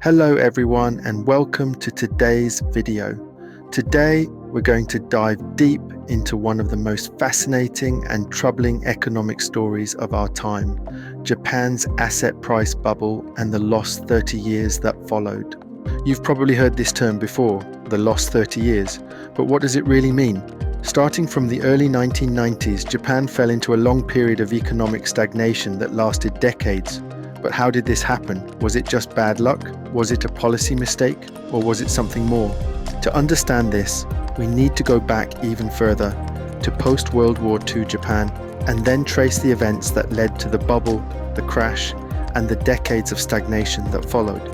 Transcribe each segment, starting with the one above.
Hello everyone and welcome to today's video. Today we're going to dive deep into one of the most fascinating and troubling economic stories of our time, Japan's asset price bubble and the lost 30 years that followed. You've probably heard this term before, the lost 30 years, but what does it really mean? Starting from the early 1990s, Japan fell into a long period of economic stagnation that lasted decades. But how did this happen? Was it just bad luck? Was it a policy mistake? Or was it something more? To understand this, we need to go back even further to post-World War II Japan and then trace the events that led to the bubble, the crash, and the decades of stagnation that followed.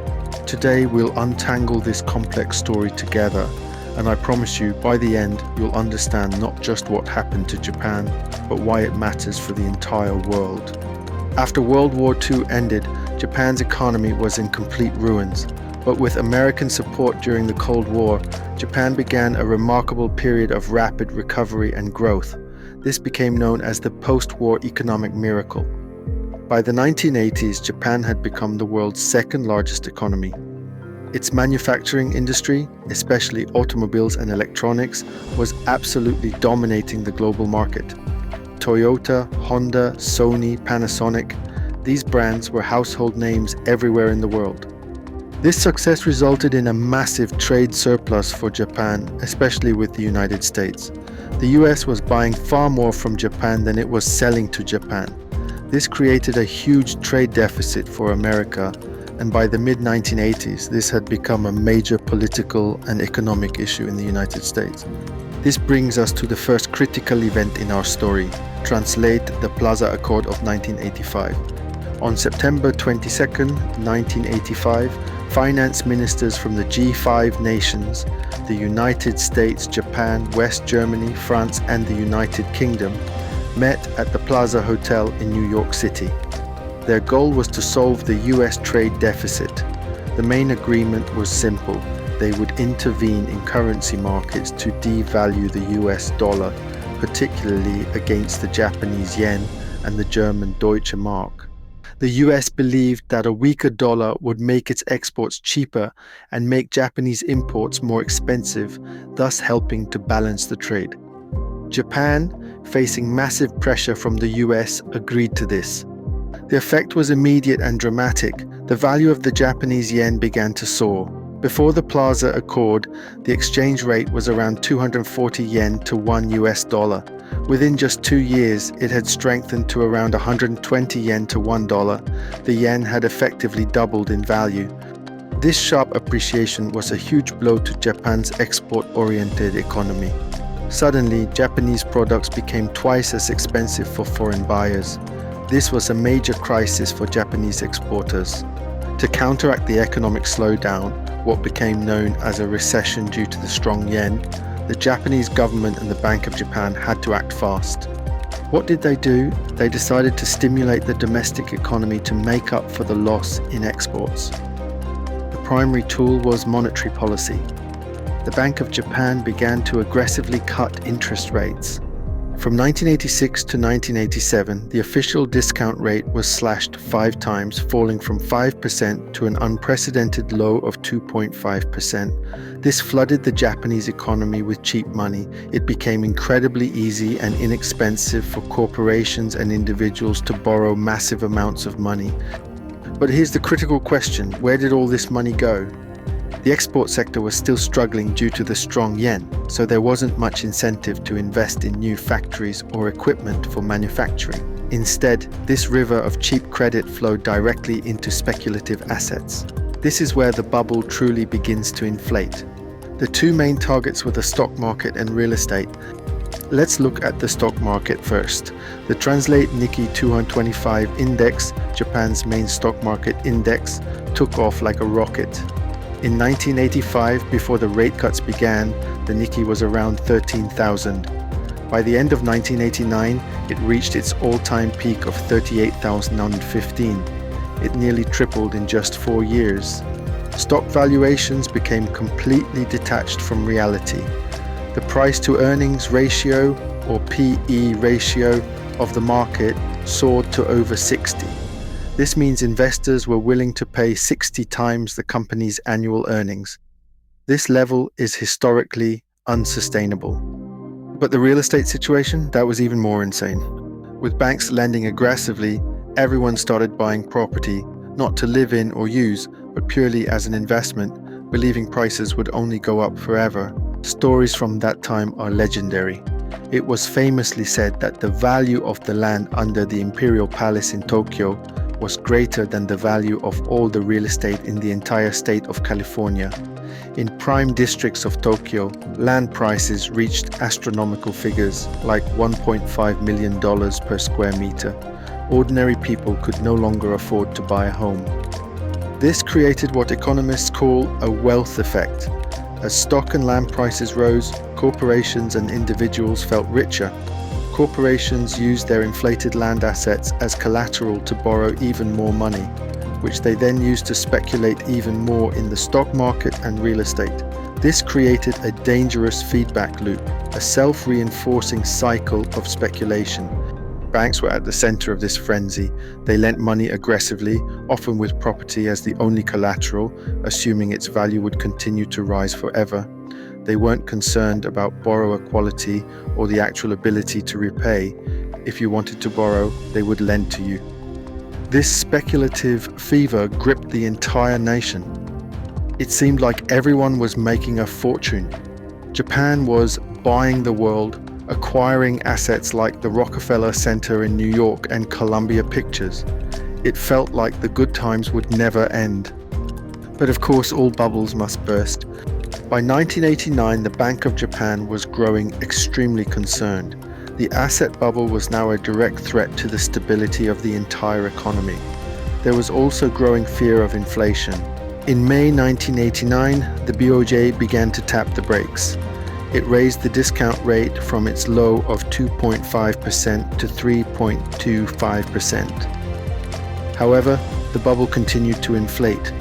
Today we'll untangle this complex story together, and I promise you by the end you'll understand not just what happened to Japan, but why it matters for the entire world. After World War II ended, Japan's economy was in complete ruins, but with American support during the Cold War, Japan began a remarkable period of rapid recovery and growth. This became known as the post-war economic miracle. By the 1980s, Japan had become the world's second largest economy. Its manufacturing industry, especially automobiles and electronics, was absolutely dominating the global market. Toyota, Honda, Sony, Panasonic, these brands were household names everywhere in the world. This success resulted in a massive trade surplus for Japan, especially with the United States. The US was buying far more from Japan than it was selling to Japan. This created a huge trade deficit for America, and by the mid-1980s, this had become a major political and economic issue in the United States. This brings us to the first critical event in our story, translate the Plaza Accord of 1985. On September 22, 1985, finance ministers from the G5 nations, the United States, Japan, West Germany, France, and the United Kingdom, met at the Plaza Hotel in New York City. Their goal was to solve the US trade deficit. The main agreement was simple. They would intervene in currency markets to devalue the US dollar, particularly against the Japanese yen and the German Deutsche Mark. The US believed that a weaker dollar would make its exports cheaper and make Japanese imports more expensive, thus helping to balance the trade. Japan, facing massive pressure from the US, agreed to this. The effect was immediate and dramatic. The value of the Japanese yen began to soar. Before the Plaza Accord, the exchange rate was around 240 yen to $1 US. Within just 2 years, it had strengthened to around 120 yen to $1. The yen had effectively doubled in value. This sharp appreciation was a huge blow to Japan's export-oriented economy. Suddenly, Japanese products became twice as expensive for foreign buyers. This was a major crisis for Japanese exporters. To counteract the economic slowdown, what became known as a recession due to the strong yen, the Japanese government and the Bank of Japan had to act fast. What did they do? They decided to stimulate the domestic economy to make up for the loss in exports. The primary tool was monetary policy. The Bank of Japan began to aggressively cut interest rates. From 1986 to 1987, the official discount rate was slashed 5 times, falling from 5% to an unprecedented low of 2.5%. This flooded the Japanese economy with cheap money. It became incredibly easy and inexpensive for corporations and individuals to borrow massive amounts of money. But here's the critical question: where did all this money go? The export sector was still struggling due to the strong yen, so there wasn't much incentive to invest in new factories or equipment for manufacturing. Instead, this river of cheap credit flowed directly into speculative assets. This is where the bubble truly begins to inflate. The two main targets were the stock market and real estate. Let's look at the stock market first. The Translate Nikkei 225 index, Japan's main stock market index, took off like a rocket. In 1985, before the rate cuts began, the Nikkei was around 13,000. By the end of 1989, it reached its all-time peak of 38,015. It nearly tripled in just 4 years. Stock valuations became completely detached from reality. The price-to-earnings ratio, or PE ratio, of the market soared to over 60. This means investors were willing to pay 60 times the company's annual earnings. This level is historically unsustainable. But the real estate situation, that was even more insane. With banks lending aggressively, everyone started buying property, not to live in or use, but purely as an investment, believing prices would only go up forever. Stories from that time are legendary. It was famously said that the value of the land under the Imperial Palace in Tokyo was greater than the value of all the real estate in the entire state of California. In prime districts of Tokyo, land prices reached astronomical figures like $1.5 million per square meter. Ordinary people could no longer afford to buy a home. This created what economists call a wealth effect. As stock and land prices rose, corporations and individuals felt richer. Corporations used their inflated land assets as collateral to borrow even more money, which they then used to speculate even more in the stock market and real estate. This created a dangerous feedback loop, a self-reinforcing cycle of speculation. Banks were at the center of this frenzy. They lent money aggressively, often with property as the only collateral, assuming its value would continue to rise forever. They weren't concerned about borrower quality or the actual ability to repay. If you wanted to borrow, they would lend to you. This speculative fever gripped the entire nation. It seemed like everyone was making a fortune. Japan was buying the world, acquiring assets like the Rockefeller Center in New York and Columbia Pictures. It felt like the good times would never end. But of course, all bubbles must burst. By 1989, the Bank of Japan was growing extremely concerned. The asset bubble was now a direct threat to the stability of the entire economy. There was also growing fear of inflation. In May 1989, the BOJ began to tap the brakes. It raised the discount rate from its low of 2.5% to 3.25%. However, the bubble continued to inflate.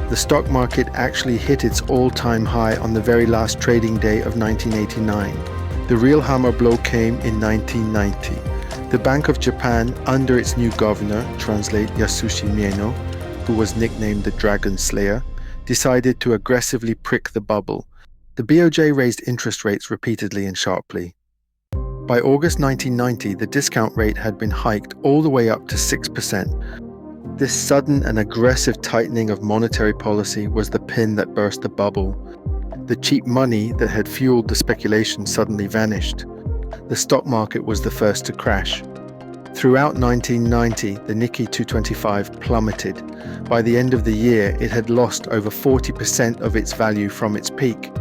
The stock market actually hit its all-time high on the very last trading day of 1989. The real hammer blow came in 1990. The Bank of Japan, under its new governor, translate Yasushi Mieno, who was nicknamed the Dragon Slayer, decided to aggressively prick the bubble. The BOJ raised interest rates repeatedly and sharply. By August 1990, the discount rate had been hiked all the way up to 6%. This sudden and aggressive tightening of monetary policy was the pin that burst the bubble. The cheap money that had fueled the speculation suddenly vanished. The stock market was the first to crash. Throughout 1990, the Nikkei 225 plummeted. By the end of the year, it had lost over 40% of its value from its peak.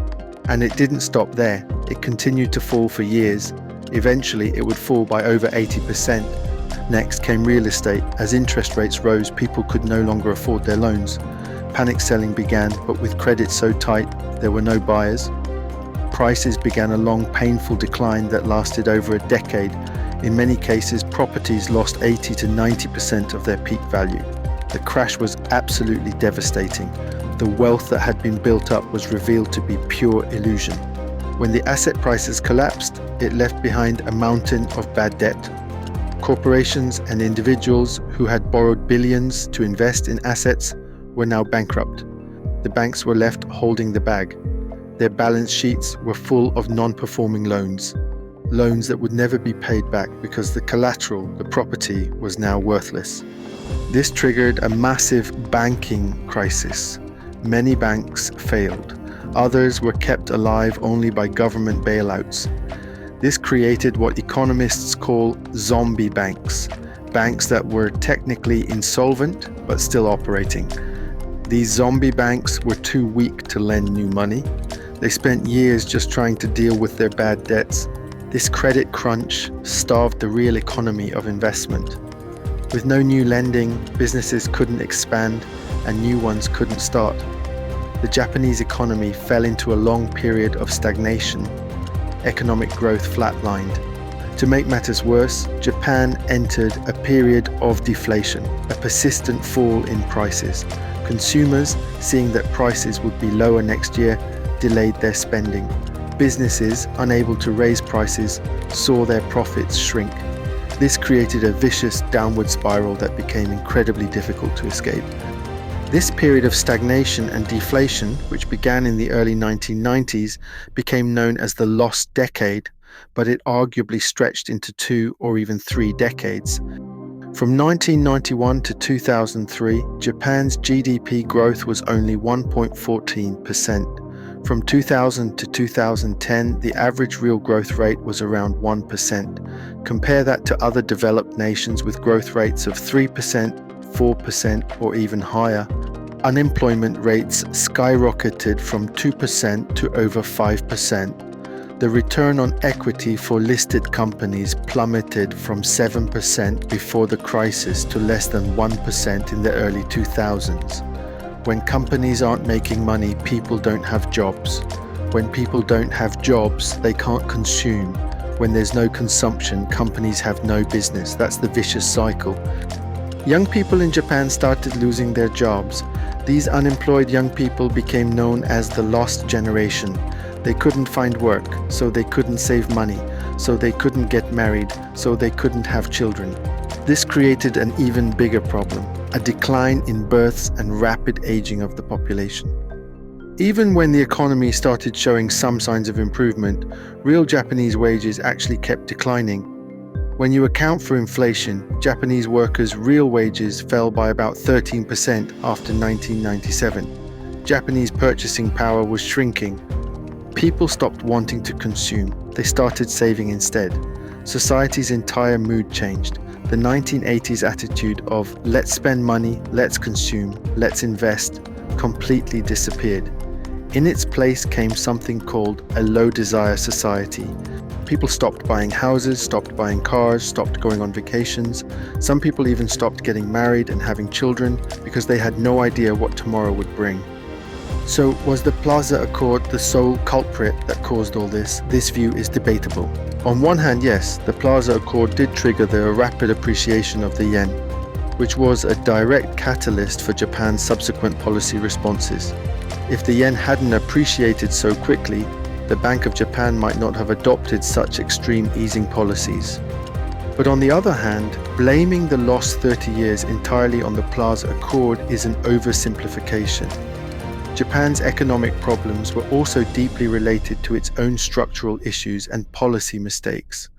And it didn't stop there. It continued to fall for years. Eventually, it would fall by over 80%. Next came real estate. As interest rates rose, people could no longer afford their loans. Panic selling began, but with credit so tight, there were no buyers. Prices began a long, painful decline that lasted over a decade. In many cases, properties lost 80 to 90% of their peak value. The crash was absolutely devastating. The wealth that had been built up was revealed to be pure illusion. When the asset prices collapsed, it left behind a mountain of bad debt. Corporations and individuals who had borrowed billions to invest in assets were now bankrupt. The banks were left holding the bag. Their balance sheets were full of non-performing loans that would never be paid back because the collateral, the property, was now worthless. This triggered a massive banking crisis. Many banks failed. Others were kept alive only by government bailouts. This created what economists call zombie banks, banks that were technically insolvent but still operating. These zombie banks were too weak to lend new money. They spent years just trying to deal with their bad debts. This credit crunch starved the real economy of investment. With no new lending, businesses couldn't expand and new ones couldn't start. The Japanese economy fell into a long period of stagnation. Economic growth flatlined. To make matters worse, Japan entered a period of deflation, a persistent fall in prices. Consumers, seeing that prices would be lower next year, delayed their spending. Businesses, unable to raise prices, saw their profits shrink. This created a vicious downward spiral that became incredibly difficult to escape. This period of stagnation and deflation, which began in the early 1990s, became known as the lost decade, but it arguably stretched into 2 or even 3 decades. From 1991 to 2003, Japan's GDP growth was only 1.14%. From 2000 to 2010, the average real growth rate was around 1%. Compare that to other developed nations with growth rates of 3%, 4%, or even higher. Unemployment rates skyrocketed from 2% to over 5%. The return on equity for listed companies plummeted from 7% before the crisis to less than 1% in the early 2000s. When companies aren't making money, people don't have jobs. When people don't have jobs, they can't consume. When there's no consumption, companies have no business. That's the vicious cycle. Young people in Japan started losing their jobs. These unemployed young people became known as the lost generation. They couldn't find work, so they couldn't save money, so they couldn't get married, so they couldn't have children. This created an even bigger problem, a decline in births and rapid aging of the population. Even when the economy started showing some signs of improvement, real Japanese wages actually kept declining. When you account for inflation, Japanese workers' real wages fell by about 13% after 1997. Japanese purchasing power was shrinking. People stopped wanting to consume. They started saving instead. Society's entire mood changed. The 1980s attitude of let's spend money, let's consume, let's invest completely disappeared. In its place came something called a low desire society. People stopped buying houses, stopped buying cars, stopped going on vacations. Some people even stopped getting married and having children because they had no idea what tomorrow would bring. So was the Plaza Accord the sole culprit that caused all this? This view is debatable. On one hand, yes, the Plaza Accord did trigger the rapid appreciation of the yen, which was a direct catalyst for Japan's subsequent policy responses. If the yen hadn't appreciated so quickly, the Bank of Japan might not have adopted such extreme easing policies. But on the other hand, blaming the lost 30 years entirely on the Plaza Accord is an oversimplification. Japan's economic problems were also deeply related to its own structural issues and policy mistakes.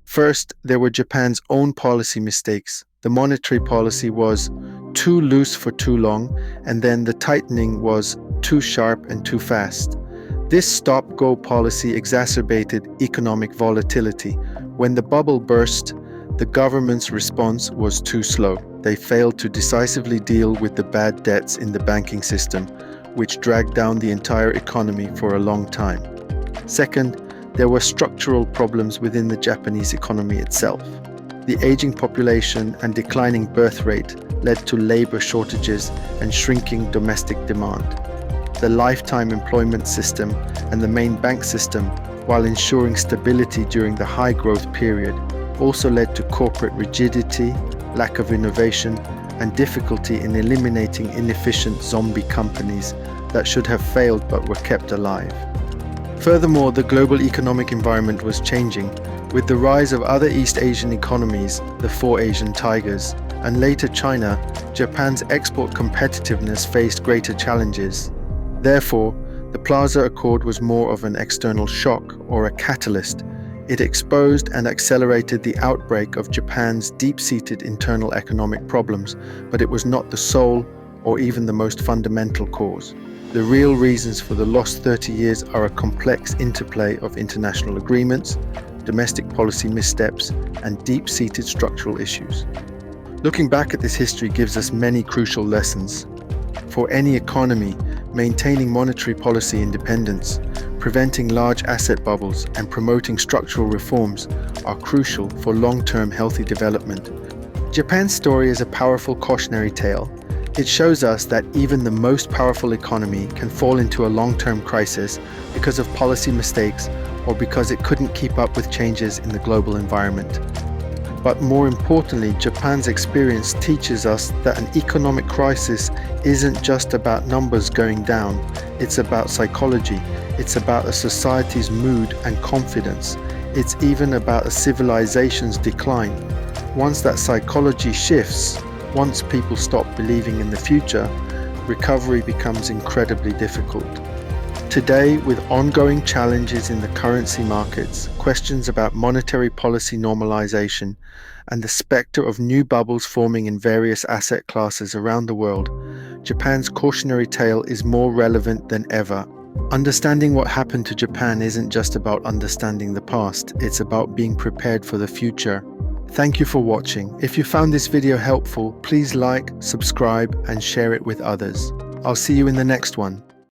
First, there were Japan's own policy mistakes. The monetary policy was too loose for too long, and then the tightening was too sharp and too fast. This stop-go policy exacerbated economic volatility. When the bubble burst, the government's response was too slow. They failed to decisively deal with the bad debts in the banking system, which dragged down the entire economy for a long time. Second, there were structural problems within the Japanese economy itself. The aging population and declining birth rate led to labor shortages and shrinking domestic demand. The lifetime employment system and the main bank system, while ensuring stability during the high growth period, also led to corporate rigidity, lack of innovation, and difficulty in eliminating inefficient zombie companies that should have failed but were kept alive. Furthermore, the global economic environment was changing. With the rise of other East Asian economies, the four Asian tigers, and later China, Japan's export competitiveness faced greater challenges. Therefore, the Plaza Accord was more of an external shock or a catalyst. It exposed and accelerated the outbreak of Japan's deep-seated internal economic problems, but it was not the sole or even the most fundamental cause. The real reasons for the lost 30 years are a complex interplay of international agreements, domestic policy missteps, and deep-seated structural issues. Looking back at this history gives us many crucial lessons. For any economy, maintaining monetary policy independence, preventing large asset bubbles, and promoting structural reforms are crucial for long-term healthy development. Japan's story is a powerful cautionary tale. It shows us that even the most powerful economy can fall into a long-term crisis because of policy mistakes or because it couldn't keep up with changes in the global environment. But more importantly, Japan's experience teaches us that an economic crisis isn't just about numbers going down. It's about psychology. It's about a society's mood and confidence. It's even about a civilization's decline. Once that psychology shifts, once people stop believing in the future, recovery becomes incredibly difficult. Today, with ongoing challenges in the currency markets, questions about monetary policy normalization, and the specter of new bubbles forming in various asset classes around the world, Japan's cautionary tale is more relevant than ever. Understanding what happened to Japan isn't just about understanding the past, it's about being prepared for the future. Thank you for watching. If you found this video helpful, please like, subscribe, and share it with others. I'll see you in the next one.